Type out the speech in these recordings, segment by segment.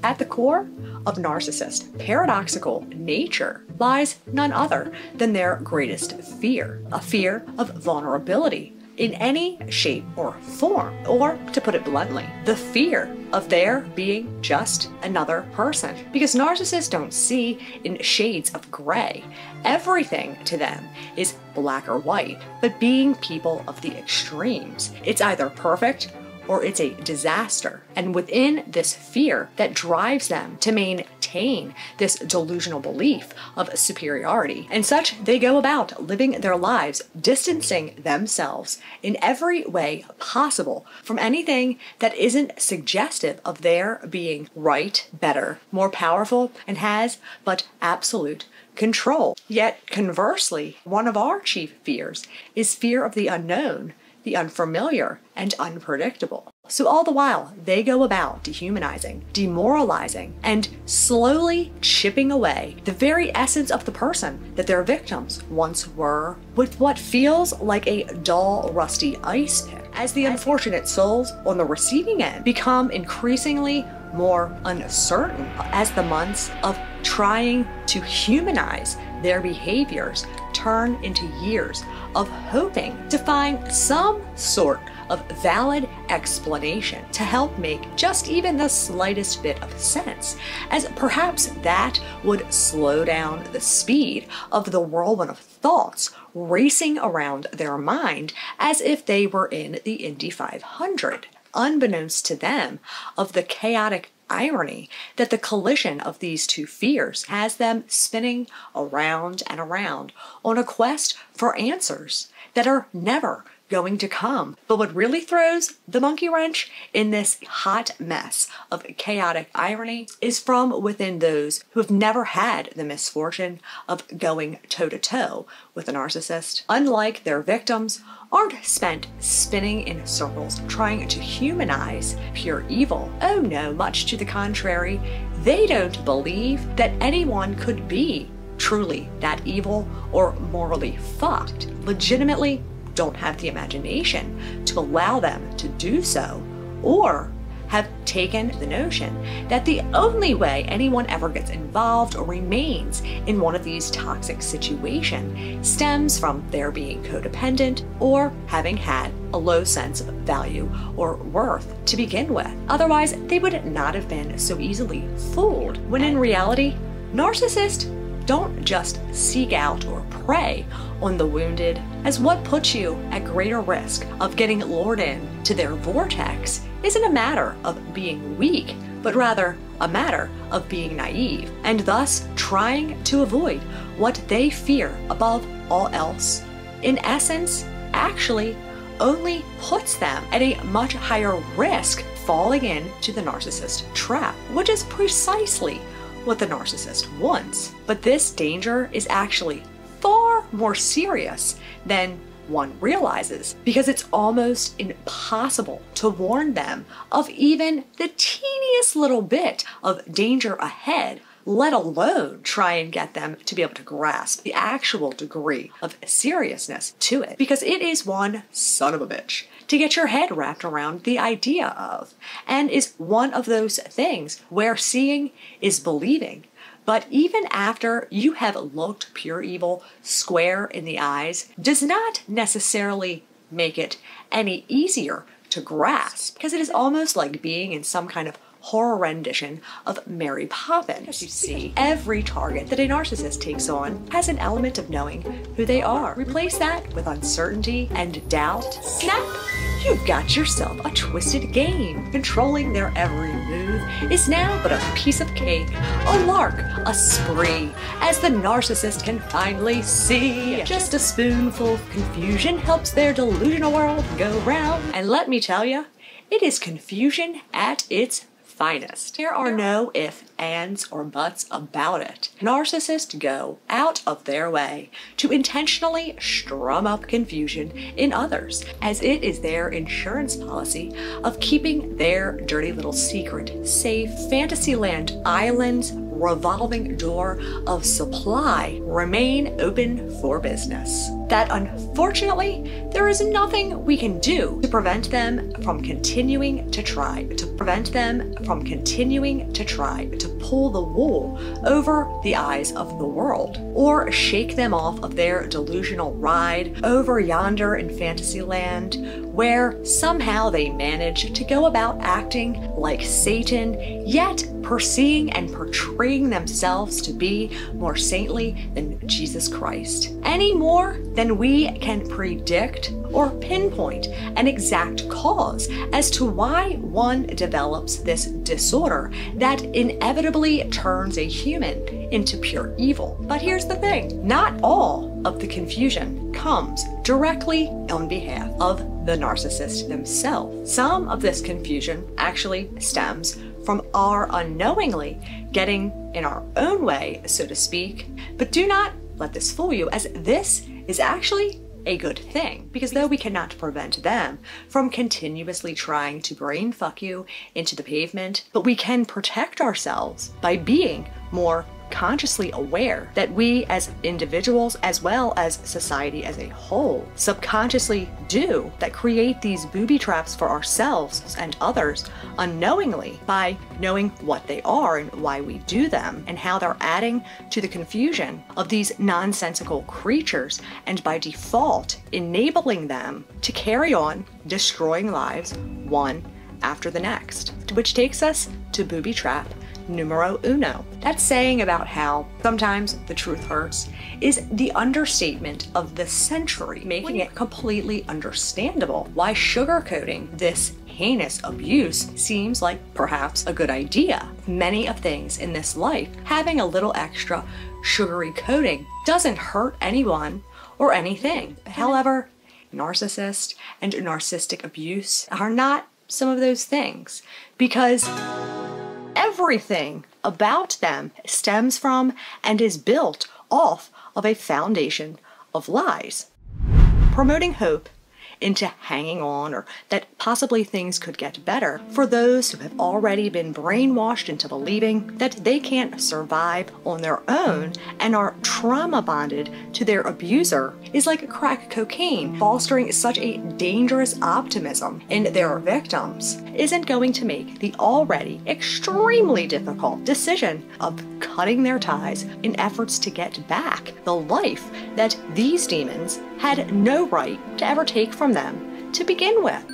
At the core of narcissist paradoxical nature lies none other than their greatest fear, a fear of vulnerability in any shape or form, or to put it bluntly, the fear of there being just another person. Because narcissists don't see in shades of gray. Everything to them is black or white, but being people of the extremes, it's either perfect or it's a disaster. And within this fear that drives them to maintain this delusional belief of superiority, and such they go about living their lives, distancing themselves in every way possible from anything that isn't suggestive of their being right, better, more powerful, and has but absolute control. Yet conversely, one of our chief fears is fear of the unknown, the unfamiliar, and unpredictable. So all the while, they go about dehumanizing, demoralizing, and slowly chipping away the very essence of the person that their victims once were, with what feels like a dull, rusty ice pick, as the unfortunate souls on the receiving end become increasingly more uncertain as the months of trying to humanize their behaviors turn into years of hoping to find some sort of valid explanation to help make just even the slightest bit of sense, as perhaps that would slow down the speed of the whirlwind of thoughts racing around their mind as if they were in the Indy 500, unbeknownst to them of the chaotic irony that the collision of these two fears has them spinning around and around on a quest for answers that are never going to come. But what really throws the monkey wrench in this hot mess of chaotic irony is from within those who have never had the misfortune of going toe-to-toe with a narcissist. Unlike their victims, aren't spent spinning in circles trying to humanize pure evil. Oh no, much to the contrary, they don't believe that anyone could be truly that evil or morally fucked. Legitimately don't have the imagination to allow them to do so, or have taken the notion that the only way anyone ever gets involved or remains in one of these toxic situations stems from their being codependent or having had a low sense of value or worth to begin with. Otherwise, they would not have been so easily fooled. When in reality, narcissists don't just seek out or prey on the wounded, as what puts you at greater risk of getting lured in to their vortex isn't a matter of being weak, but rather a matter of being naive, and thus trying to avoid what they fear above all else. In essence, actually only puts them at a much higher risk falling into the narcissist trap, which is precisely what the narcissist wants. But this danger is actually far more serious than one realizes, because it's almost impossible to warn them of even the teeniest little bit of danger ahead, let alone try and get them to be able to grasp the actual degree of seriousness to it, because it is one son of a bitch to get your head wrapped around the idea of, and is one of those things where seeing is believing. But even after you have looked pure evil square in the eyes, does not necessarily make it any easier to grasp, because it is almost like being in some kind of horror rendition of Mary Poppins. You see, every target that a narcissist takes on has an element of knowing who they are. Replace that with uncertainty and doubt. Snap! You've got yourself a twisted game. Controlling their every move is now but a piece of cake, a lark, a spree, as the narcissist can finally see. Just a spoonful of confusion helps their delusional world go round. And let me tell you, it is confusion at its finest. There are no ifs, ands, or buts about it. Narcissists go out of their way to intentionally strum up confusion in others, as it is their insurance policy of keeping their dirty little secret safe. Fantasyland islands revolving door of supply remain open for business. That unfortunately, there is nothing we can do to prevent them from continuing to try, to pull the wool over the eyes of the world, or shake them off of their delusional ride over yonder in fantasy land, where somehow they manage to go about acting like Satan, yet perceiving and portraying themselves to be more saintly than Jesus Christ, any more than we can predict or pinpoint an exact cause as to why one develops this disorder that inevitably turns a human into pure evil. But here's the thing, not all of the confusion comes directly on behalf of the narcissist themselves. Some of this confusion actually stems from our unknowingly getting in our own way, so to speak. But do not let this fool you, as this is actually a good thing, because though we cannot prevent them from continuously trying to brain fuck you into the pavement, but we can protect ourselves by being more consciously aware that we as individuals, as well as society as a whole, subconsciously do that create these booby traps for ourselves and others unknowingly, by knowing what they are and why we do them and how they're adding to the confusion of these nonsensical creatures, and by default enabling them to carry on destroying lives one after the next. Which takes us to booby trap numero uno. That saying about how sometimes the truth hurts is the understatement of the century, making it completely understandable why sugarcoating this heinous abuse seems like perhaps a good idea. Many of things in this life, having a little extra sugary coating doesn't hurt anyone or anything. However, narcissist and narcissistic abuse are not some of those things, because everything about them stems from and is built off of a foundation of lies, promoting hope into hanging on, or that possibly things could get better for those who have already been brainwashed into believing that they can't survive on their own and are trauma bonded to their abuser, is like crack cocaine. Fostering such a dangerous optimism in their victims isn't going to make the already extremely difficult decision of cutting their ties in efforts to get back the life that these demons had no right to ever take from them to begin with.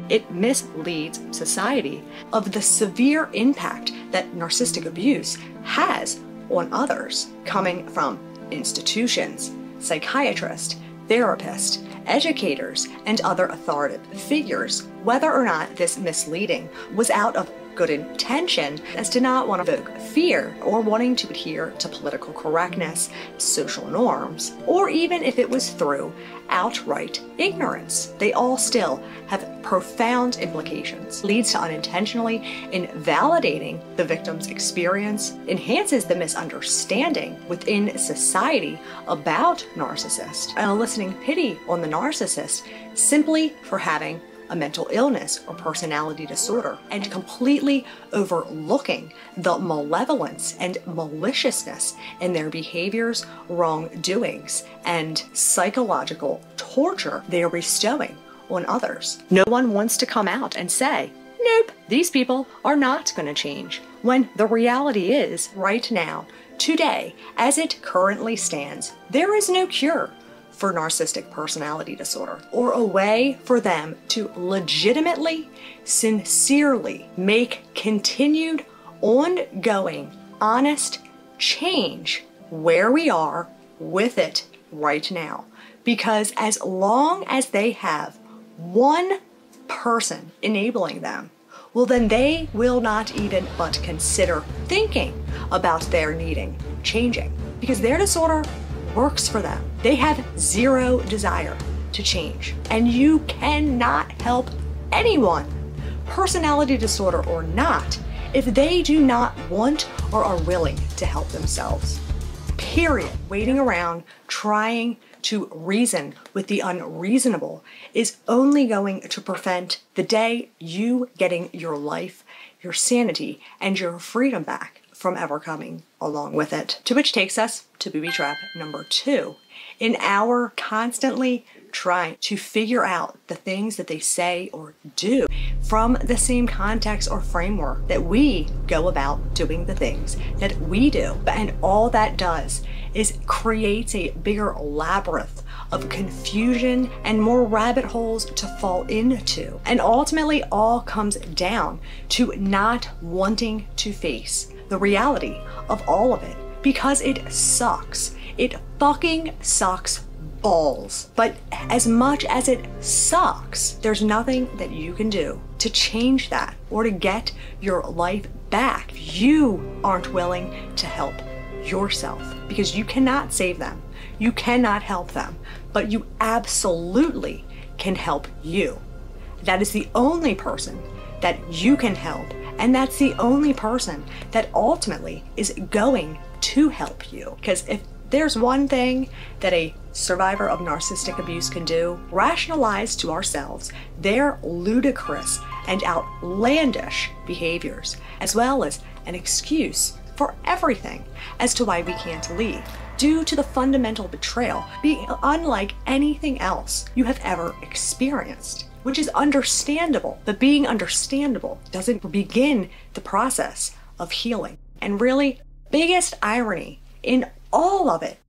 It misleads society of the severe impact that narcissistic abuse has on others, coming from institutions, psychiatrists, therapists, educators, and other authoritative figures. Whether or not this misleading was out of good intention, as to not want to evoke fear or wanting to adhere to political correctness, social norms, or even if it was through outright ignorance, they all still have profound implications. Leads to unintentionally invalidating the victim's experience, enhances the misunderstanding within society about narcissists, and eliciting pity on the narcissist simply for having a mental illness or personality disorder, and completely overlooking the malevolence and maliciousness in their behaviors, wrongdoings, and psychological torture they are bestowing on others. No one wants to come out and say, nope, these people are not going to change, when the reality is, right now, today, as it currently stands, there is no cure for narcissistic personality disorder, or a way for them to legitimately, sincerely make continued, ongoing, honest change where we are with it right now. Because as long as they have one person enabling them, well, then they will not even but consider thinking about their needing changing, because their disorder works for them. They have zero desire to change, and you cannot help anyone, personality disorder or not, if they do not want or are willing to help themselves. Period. Waiting around trying to reason with the unreasonable is only going to prevent the day you getting your life, your sanity, and your freedom back from ever coming along with it. To which takes us to booby trap number 2. In our constantly trying to figure out the things that they say or do from the same context or framework that we go about doing the things that we do. And all that does is creates a bigger labyrinth of confusion and more rabbit holes to fall into. And ultimately all comes down to not wanting to face the reality of all of it, because it sucks. It fucking sucks balls. But as much as it sucks, there's nothing that you can do to change that or to get your life back. You aren't willing to help yourself, because you cannot save them. You cannot help them, but you absolutely can help you. That is the only person that you can help, and that's the only person that ultimately is going to help you. Because if there's one thing that a survivor of narcissistic abuse can do, rationalize to ourselves their ludicrous and outlandish behaviors, as well as an excuse for everything as to why we can't leave, due to the fundamental betrayal being unlike anything else you have ever experienced. Which is understandable, but being understandable doesn't begin the process of healing. And really, biggest irony in all of it,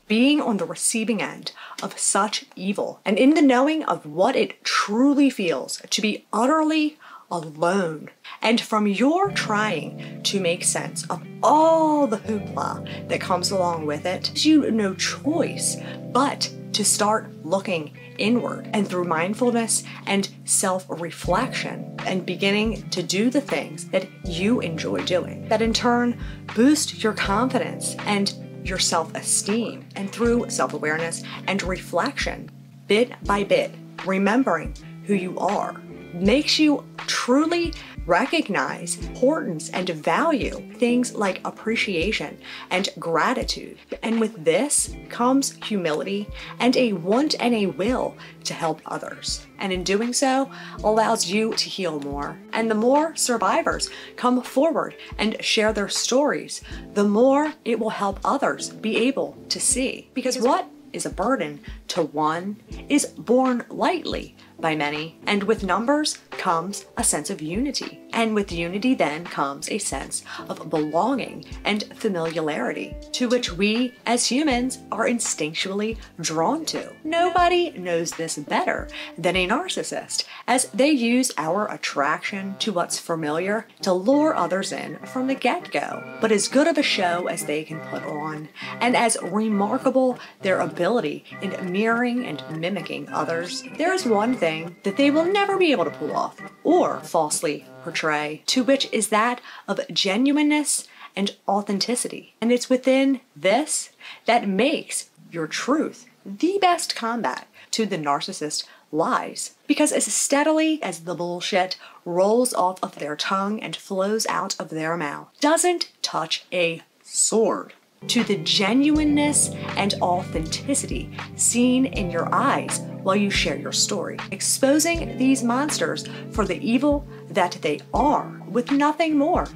being on the receiving end of such evil and in the knowing of what it truly feels to be utterly alone. And from your trying to make sense of all the hoopla that comes along with it, you no choice but to start looking inward, and through mindfulness and self-reflection, and beginning to do the things that you enjoy doing, that in turn boost your confidence and your self-esteem. And through self-awareness and reflection, bit by bit, remembering who you are, makes you truly recognize importance and value things like appreciation and gratitude. And with this comes humility and a want and a will to help others. And in doing so, allows you to heal more. And the more survivors come forward and share their stories, the more it will help others be able to see. Because what is a burden to one is borne lightly by many, and with numbers comes a sense of unity, and with unity then comes a sense of belonging and familiarity, to which we as humans are instinctually drawn to. Nobody knows this better than a narcissist, as they use our attraction to what's familiar to lure others in from the get-go. But as good of a show as they can put on, and as remarkable their ability in mirroring and mimicking others, there is one thing that they will never be able to pull off or falsely portray, to which is that of genuineness and authenticity. And it's within this that makes your truth the best combat to the narcissist lies. Because as steadily as the bullshit rolls off of their tongue and flows out of their mouth, doesn't touch a sword to the genuineness and authenticity seen in your eyes while you share your story, exposing these monsters for the evil that they are with nothing more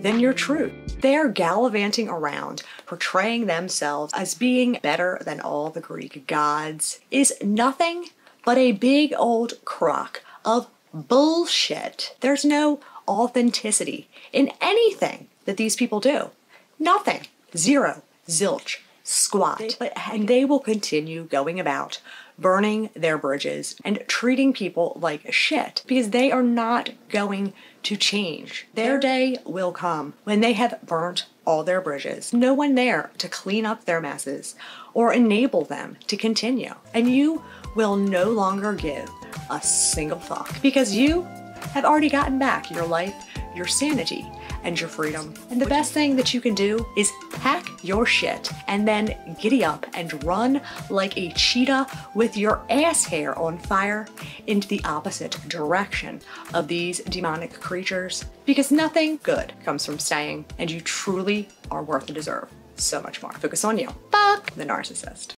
than your truth. They are gallivanting around, portraying themselves as being better than all the Greek gods, is nothing but a big old crock of bullshit. There's no authenticity in anything that these people do. Nothing. Zero, zilch, squat. And they will continue going about burning their bridges and treating people like shit, because they are not going to change. Their day will come when they have burnt all their bridges. No one there to clean up their messes or enable them to continue. And you will no longer give a single fuck, because you have already gotten back your life, your sanity, and your freedom. And the best thing that you can do is pack your shit and then giddy up and run like a cheetah with your ass hair on fire into the opposite direction of these demonic creatures, because nothing good comes from staying, and you truly are worth and deserve so much more. Focus on you. Fuck the narcissist.